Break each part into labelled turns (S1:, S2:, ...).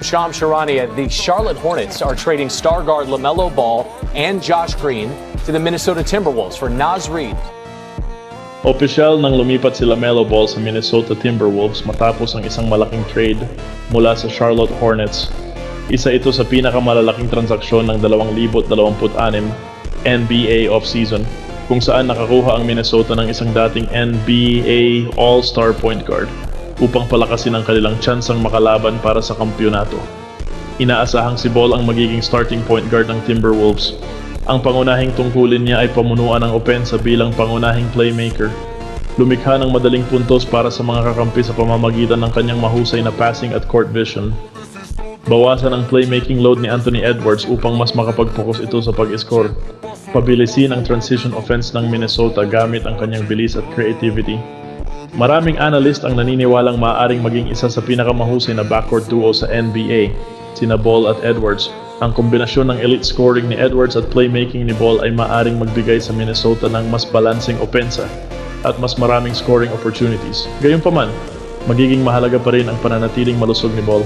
S1: Shams Charania, the Charlotte Hornets are trading star guard LaMelo Ball and Josh Green to the Minnesota Timberwolves for Naz Reid.
S2: Opisyal nang lumipat si LaMelo Ball sa Minnesota Timberwolves matapos ang isang malaking trade mula sa Charlotte Hornets. Isa ito sa pinakamalalaking transaksyon ng 2026 NBA offseason, kung saan nakakuha ang Minnesota ng isang dating NBA All-Star point guard upang palakasin ang kanilang tsansang makalaban para sa kampyonato. Inaasahang si Ball ang magiging starting point guard ng Timberwolves. Ang pangunahing tungkulin niya ay pamunuan ng opensa bilang pangunahing playmaker. Lumikha ng madaling puntos para sa mga kakampi sa pamamagitan ng kanyang mahusay na passing at court vision. Bawasan ang playmaking load ni Anthony Edwards upang mas makapag-focus ito sa pag-score. Pabilisin ang transition offense ng Minnesota gamit ang kanyang bilis at creativity. Maraming analyst ang naniniwalang maaaring maging isa sa pinakamahusay na backcourt duo sa NBA, sina Ball at Edwards. Ang kombinasyon ng elite scoring ni Edwards at playmaking ni Ball ay maaaring magbigay sa Minnesota ng mas balanseng opensa at mas maraming scoring opportunities. Gayunpaman, magiging mahalaga pa rin ang pananatiling malusog ni Ball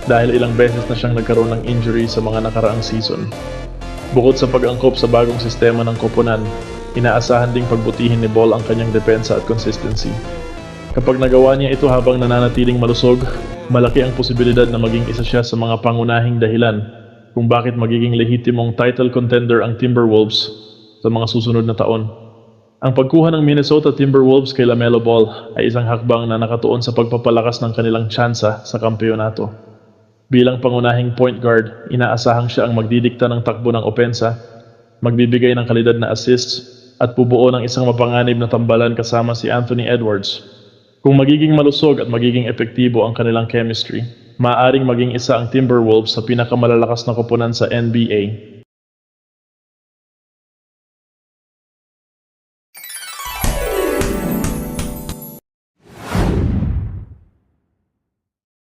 S2: dahil ilang beses na siyang nagkaroon ng injury sa mga nakaraang season. Bukod sa pag-angkop sa bagong sistema ng koponan, inaasahan ding pagbutihin ni Ball ang kanyang depensa at consistency. Kapag nagawa niya ito habang nananatiling malusog, malaki ang posibilidad na maging isa siya sa mga pangunahing dahilan kung bakit magiging lehitimong title contender ang Timberwolves sa mga susunod na taon. Ang pagkuha ng Minnesota Timberwolves kay LaMelo Ball ay isang hakbang na nakatuon sa pagpapalakas ng kanilang tsansa sa kampeonato. Bilang pangunahing point guard, inaasahang siya ang magdidikta ng takbo ng opensa, magbibigay ng kalidad na assists, at bubuo ng isang mapanganib na tambalan kasama si Anthony Edwards. Kung magiging malusog at magiging epektibo ang kanilang chemistry, maaaring maging isa ang Timberwolves sa pinakamalalakas na koponan sa NBA.